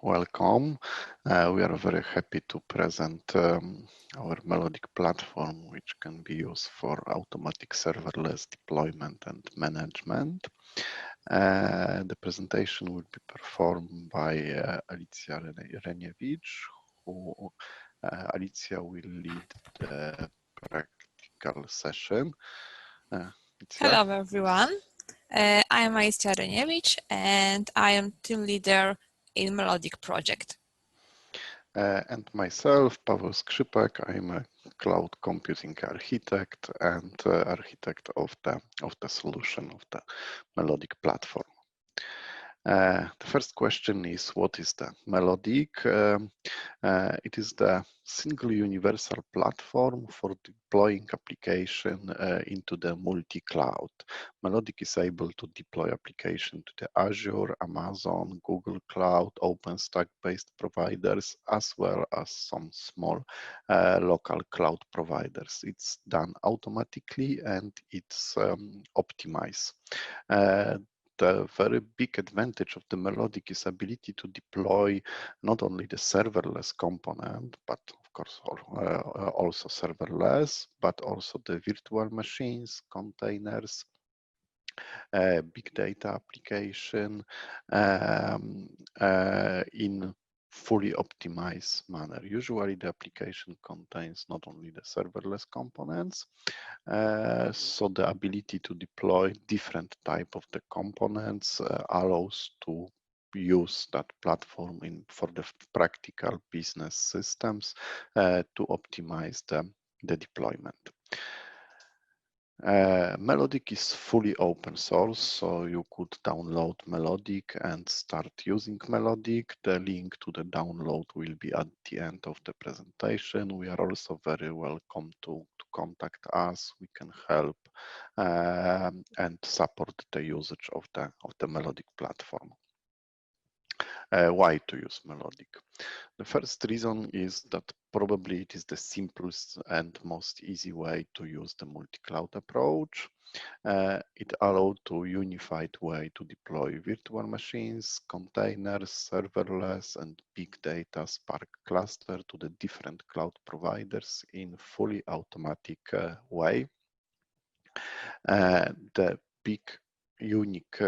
Welcome. We are very happy to present our Melodic platform, which can be used for automatic serverless deployment and management. The presentation will be performed by Alicja Reniewicz, who Alicja will lead the practical session. Alicja? Hello, everyone. I am Alicja Reniewicz, and I am team leader in Melodic project. And myself, Pawel Skrzypek. I'm a cloud computing architect and architect of the solution of the Melodic platform. The first question is, what is the Melodic? It is the single universal platform for deploying application into the multi-cloud. Melodic is able to deploy application to the Azure, Amazon, Google Cloud, OpenStack-based providers, as well as some small local cloud providers. It's done automatically and it's optimized. The very big advantage of the Melodic is ability to deploy not only the serverless component, but of course also serverless, but also the virtual machines, containers, big data application in fully optimized manner. Usually the application contains not only the serverless components, so the ability to deploy different type of the components allows to use that platform for the practical business systems to optimize the deployment. Melodic is fully open source, so you could download Melodic and start using Melodic. The link to the download will be at the end of the presentation. We are also very welcome to contact us. We can help and support the usage of the Melodic platform. Why to use Melodic? The first reason is that probably it is the simplest and most easy way to use the multi-cloud approach. It allows a unified way to deploy virtual machines, containers, serverless, and big data Spark cluster to the different cloud providers in fully automatic way. The big unique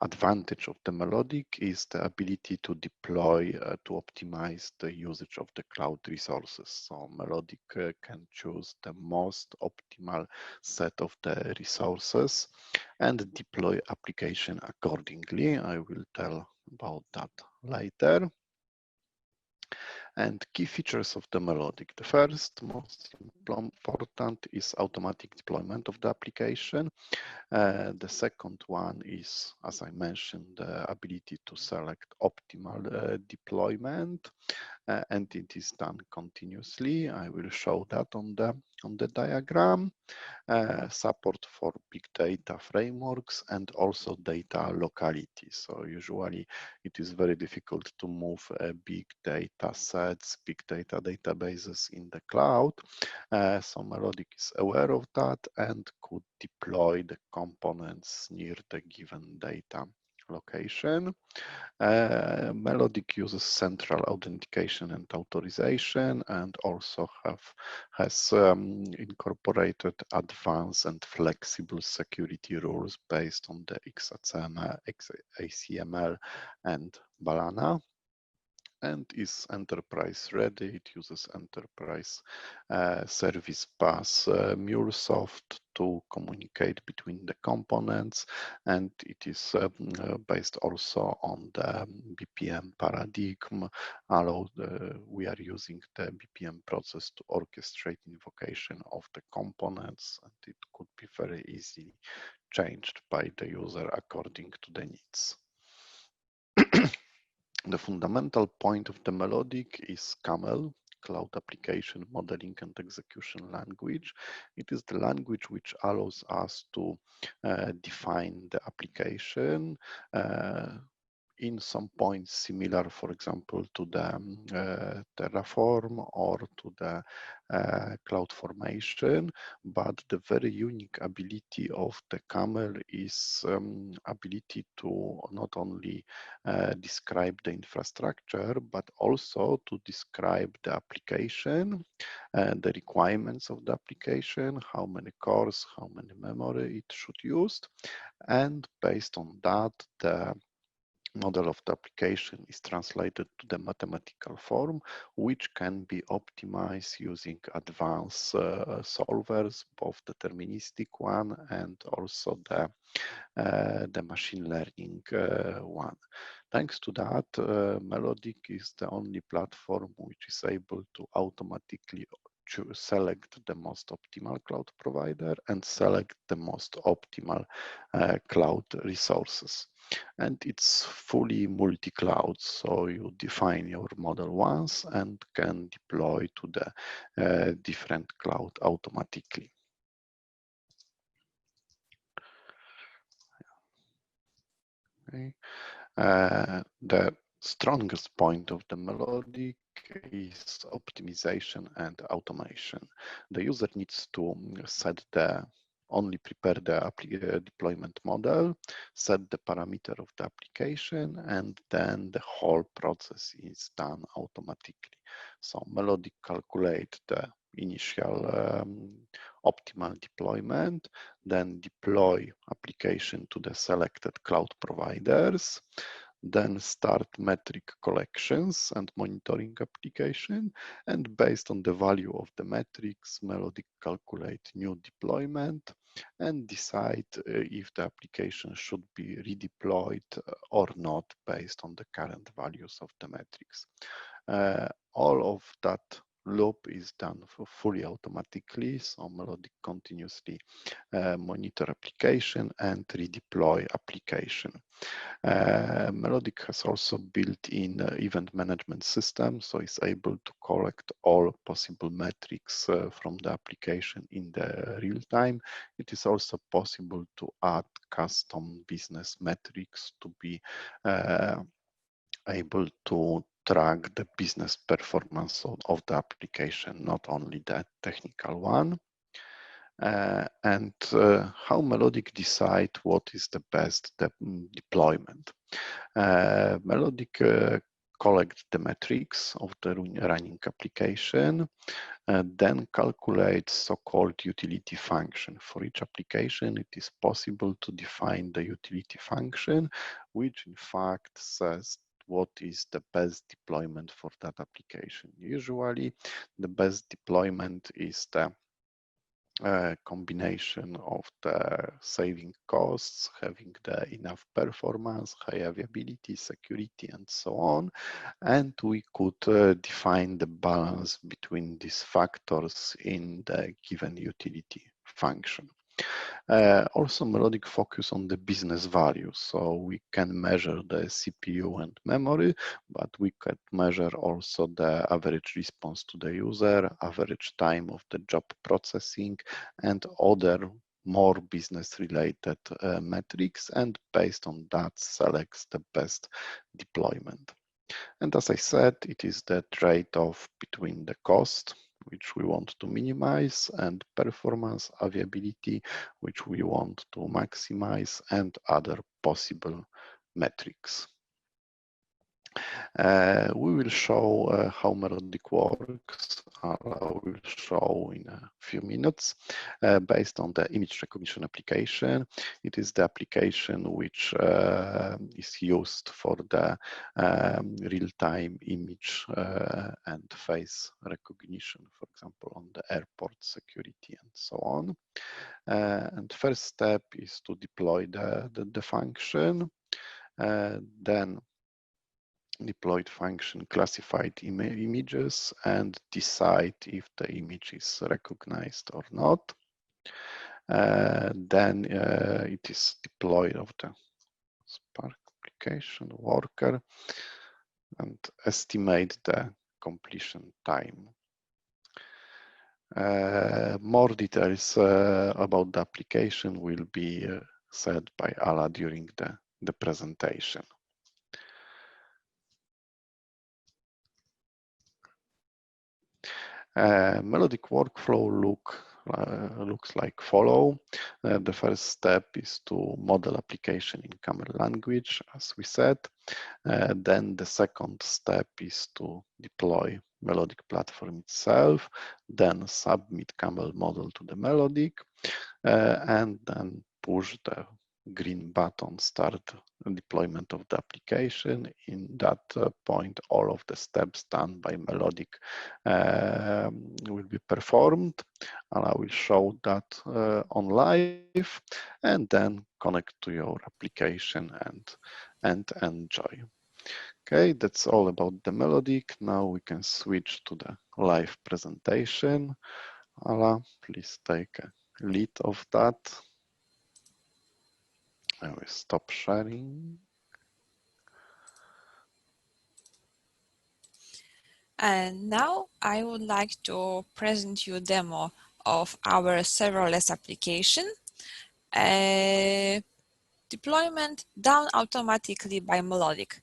advantage of the Melodic is the ability to deploy, to optimize the usage of the cloud resources. So Melodic can choose the most optimal set of the resources and deploy application accordingly. I will tell about that later. And key features of the Melodic. The first, most important, is automatic deployment of the application. The second one is, as I mentioned, the ability to select optimal deployment, and it is done continuously. I will show that on the diagram. Support for big data frameworks and also data locality. So usually it is very difficult to move big data sets, big data databases in the cloud. So Melodic is aware of that and could deploy the components near the given data location. Melodic uses central authentication and authorization, and also has incorporated advanced and flexible security rules based on the XHTML, ACML, and Balana. And is enterprise ready. It uses enterprise service bus MuleSoft to communicate between the components, and it is based also on the BPM paradigm. We are using the BPM process to orchestrate invocation of the components, and it could be very easily changed by the user according to the needs. The fundamental point of the Melodic is CAMEL, Cloud Application Modeling and Execution Language. It is the language which allows us to define the application in some points similar, for example, to the Terraform or to the CloudFormation, but the very unique ability of the CAMEL is ability to not only describe the infrastructure, but also to describe the application, the requirements of the application, how many cores, how many memory it should use, and based on that, the model of the application is translated to the mathematical form, which can be optimized using advanced solvers, both deterministic one and also the machine learning one. Thanks to that, Melodic is the only platform which is able to automatically select the most optimal cloud provider and select the most optimal cloud resources. And it's fully multi-cloud, so you define your model once and can deploy to the different cloud automatically. Okay. The strongest point of the Melodic is optimization and automation. The user needs to set only prepare the deployment model, set the parameter of the application, and then the whole process is done automatically. So Melodic calculate the initial optimal deployment, then deploy application to the selected cloud providers, then start metric collections and monitoring application, and based on the value of the metrics, Melodic calculate new deployment and decide if the application should be redeployed or not based on the current values of the metrics. All of that loop is done fully automatically, so Melodic continuously monitor application and redeploy application. Melodic has also built-in event management system, so it's able to collect all possible metrics from the application in the real time. It is also possible to add custom business metrics to be able to track the business performance of the application, not only the technical one. And how Melodic decide what is the best deployment. Melodic collect the metrics of the running application, then calculate so-called utility function. For each application, it is possible to define the utility function, which in fact says what is the best deployment for that application. Usually, the best deployment is the combination of the saving costs, having the enough performance, high availability, security, and so on. And we could define the balance between these factors in the given utility function. Also, Melodic focus on the business value. So we can measure the CPU and memory, but we can measure also the average response to the user, average time of the job processing, and other more business related metrics, and based on that selects the best deployment. And as I said, it is the trade-off between the cost, which we want to minimize, and performance, availability, which we want to maximize, and other possible metrics. We will show how Melodic works. I will show in a few minutes based on the image recognition application. It is the application which is used for the real-time image and face recognition, for example, on the airport security and so on. And first step is to deploy the function. Then deployed function classified images and decide if the image is recognized or not. Then it is deployed of the Spark application worker and estimate the completion time. More details about the application will be said by Ala during the presentation. Melodic workflow looks like follow. The first step is to model application in CAMEL language, as we said. Then the second step is to deploy Melodic platform itself, then submit CAMEL model to the Melodic, and then push the green button start deployment of the application. In that point, all of the steps done by Melodic will be performed, and I will show that on live, and then connect to your application and enjoy. Okay, that's all about the Melodic. Now we can switch to the live presentation. Ala, please take a lead of that. I will stop sharing. And now I would like to present you a demo of our serverless application. Deployment done automatically by Melodic.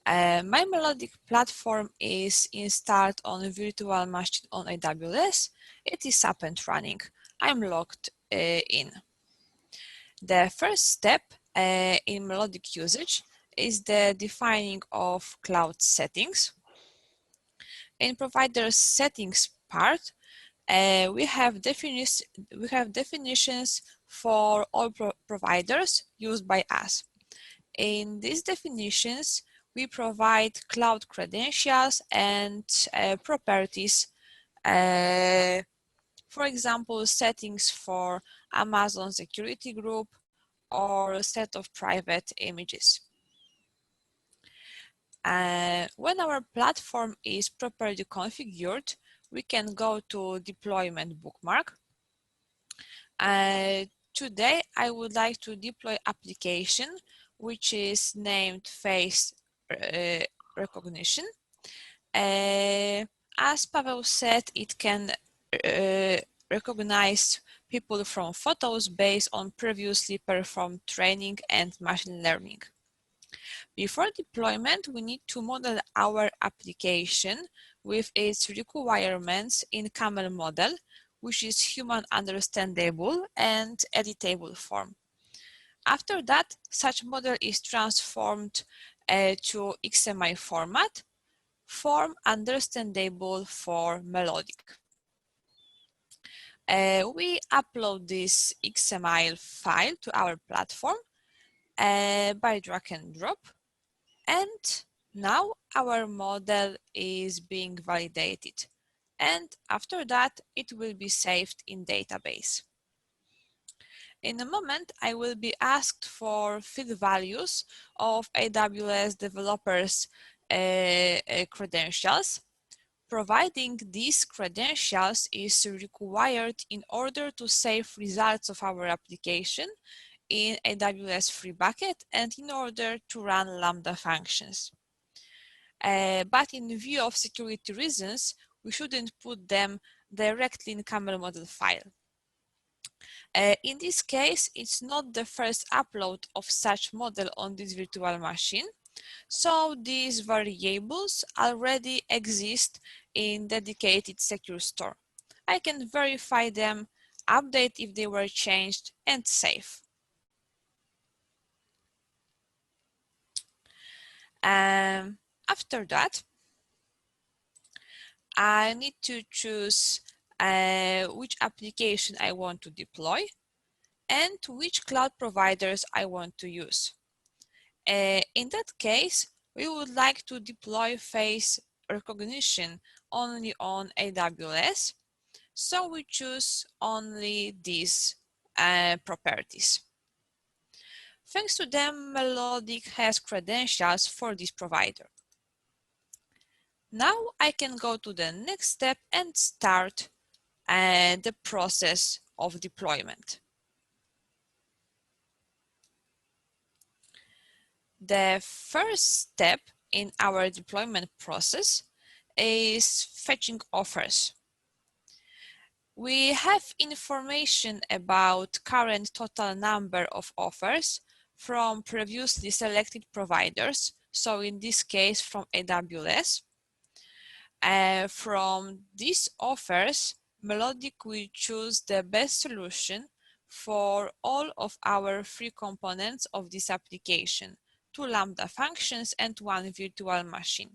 My Melodic platform is installed on a virtual machine on AWS. It is up and running. I'm logged in. The first step in Melodic usage is the defining of cloud settings. In provider settings part, we have definitions for all providers used by us. In these definitions, we provide cloud credentials and properties. For example, settings for Amazon Security Group or a set of private images. When our platform is properly configured, we can go to deployment bookmark. Today, I would like to deploy application which is named face recognition. As Pawel said, it can recognize people from photos based on previously performed training and machine learning. Before deployment, we need to model our application with its requirements in CAMEL model, which is human understandable and editable form. After that, such model is transformed to XML format, form understandable for Melodic. We upload this XML file to our platform by drag and drop, and now our model is being validated, and after that it will be saved in database. In a moment, I will be asked for field values of AWS developers' credentials. Providing these credentials is required in order to save results of our application in AWS free bucket and in order to run Lambda functions. But in view of security reasons, we shouldn't put them directly in CAMEL model file. In this case, it's not the first upload of such model on this virtual machine, so these variables already exist in dedicated secure store. I can verify them, update if they were changed, and save. After that, I need to choose which application I want to deploy and which cloud providers I want to use. In that case, we would like to deploy face recognition only on AWS, so we choose only these properties. Thanks to them, Melodic has credentials for this provider. Now I can go to the next step and start the process of deployment. The first step in our deployment process is fetching offers. We have information about current total number of offers from previously selected providers, so in this case from AWS. From these offers, Melodic will choose the best solution for all of our three components of this application, 2 Lambda functions and 1 virtual machine.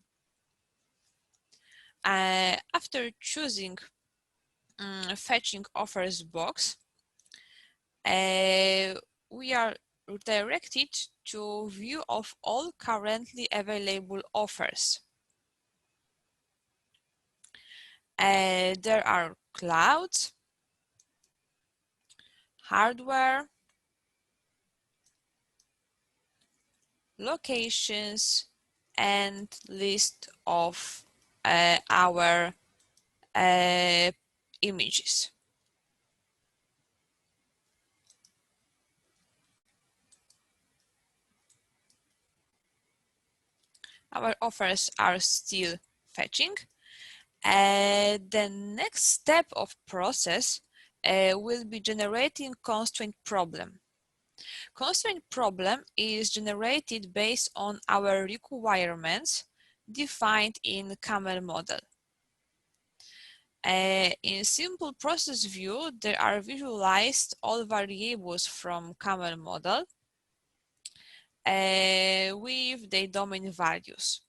After choosing fetching offers box, we are redirected to view of all currently available offers. There are clouds, hardware, locations, and list of our images. Our offers are still fetching. The next step of process will be generating constraint problem. Constraint problem is generated based on our requirements defined in CAMEL model. In simple process view, there are visualized all variables from CAMEL model with their domain values.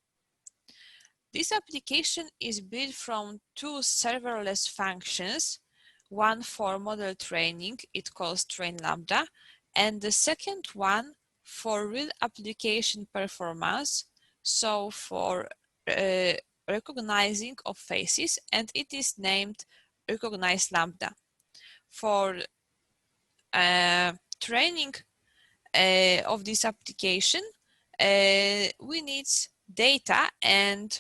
This application is built from 2 serverless functions, one for model training, it calls train lambda, and the second one for real application performance, so for recognizing of faces, and it is named recognize lambda. For training of this application, we need data, and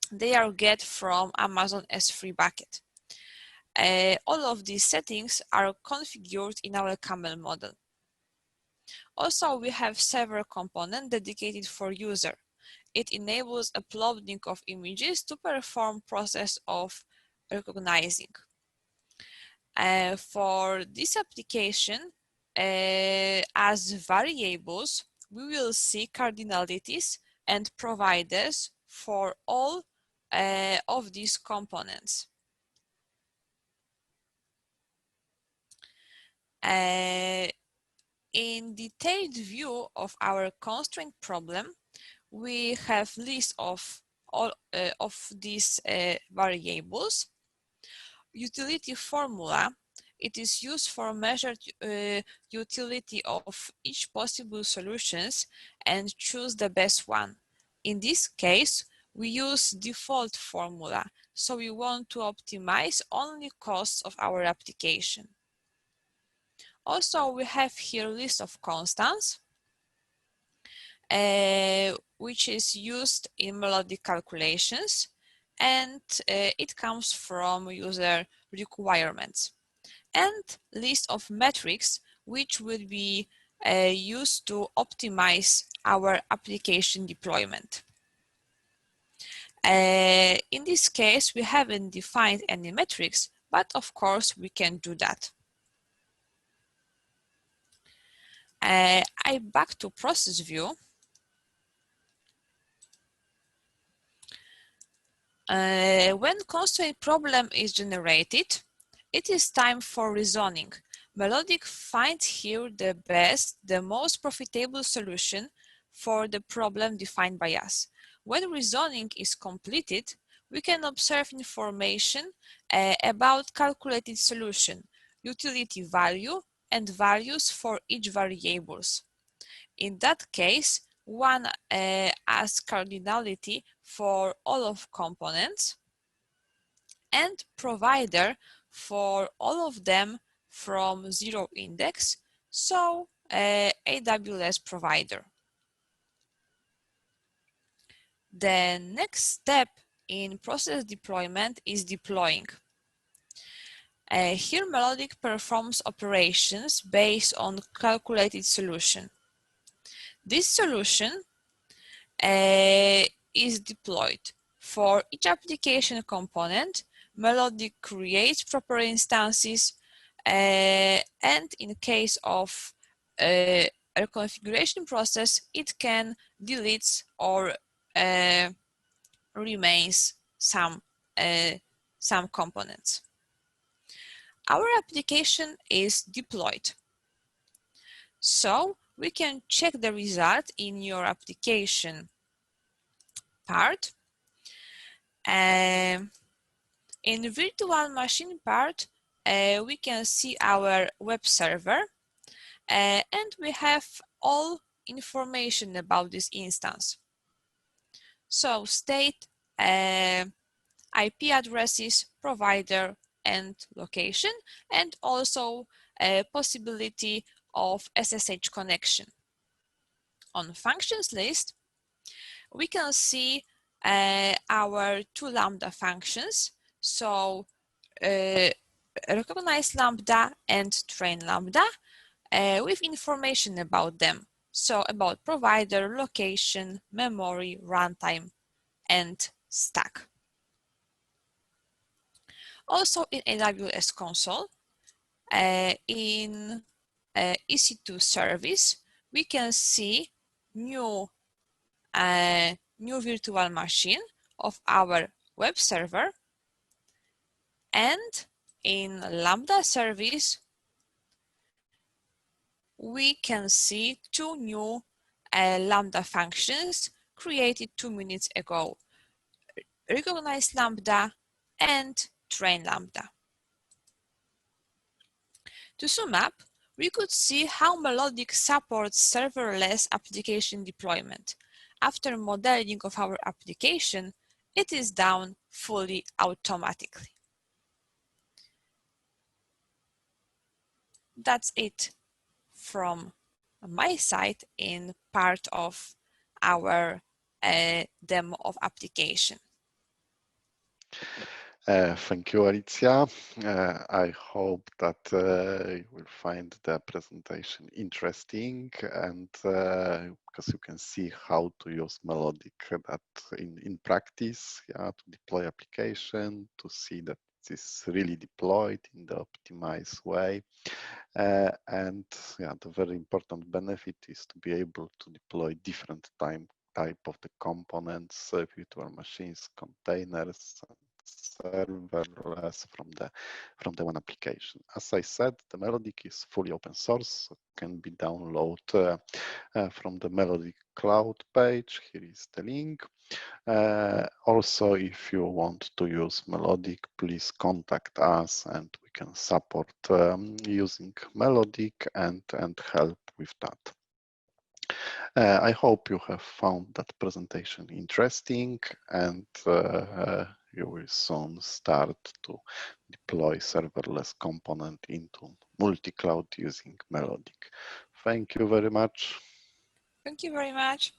they are get from Amazon S3 bucket. All of these settings are configured in our CAMEL model. Also, we have server component dedicated for user. It enables uploading of images to perform process of recognizing. For this application, as variables, we will see cardinalities and providers for all of these components. In detailed view of our constraint problem, we have list of all of these variables. Utility formula, it is used for measured utility of each possible solutions and choose the best one. In this case, we use default formula, so we want to optimize only costs of our application. Also, we have here list of constants, which is used in Melodic calculations, and it comes from user requirements, and list of metrics which will be used to optimize our application deployment. In this case, we haven't defined any metrics, but of course we can do that. I back to process view. When constraint problem is generated, it is time for reasoning. Melodic finds here the best, the most profitable solution for the problem defined by us. When reasoning is completed, we can observe information about calculated solution, utility value, and values for each variables. In that case, one as cardinality for all of components, and provider for all of them from 0 index, so AWS provider. The next step in process deployment is deploying. Here Melodic performs operations based on calculated solution. This solution is deployed. For each application component, Melodic creates proper instances, and in case of a reconfiguration process, it can delete or remains some components. Our application is deployed. So we can check the result in your application part. In virtual machine part, we can see our web server, and we have all information about this instance. So state, IP addresses, provider, and location, and also a possibility of SSH connection. On functions list, we can see our two Lambda functions. So recognize Lambda and train Lambda with information about them. So about provider, location, memory, runtime, and stack. Also in AWS console, in EC2 service, we can see new virtual machine of our web server, and in Lambda service, we can see two new Lambda functions created 2 minutes ago: recognize Lambda and train Lambda. To sum up, we could see how Melodic supports serverless application deployment. After modeling of our application, it is done fully automatically. That's it from my side in part of our demo of application. Thank you, Alicia. I hope that you will find the presentation interesting, and because you can see how to use Melodic that in practice, yeah, to deploy application, to see that it's really deployed in the optimized way. And yeah, the very important benefit is to be able to deploy different type of the components, virtual machines, containers, serverless from the one application. As I said, the Melodic is fully open source, so can be downloaded from the Melodic Cloud page. Here is the link. Also, if you want to use Melodic, please contact us and we can support using Melodic and help with that. I hope you have found that presentation interesting, and you will soon start to deploy serverless component into multi-cloud using Melodic. Thank you very much. Thank you very much.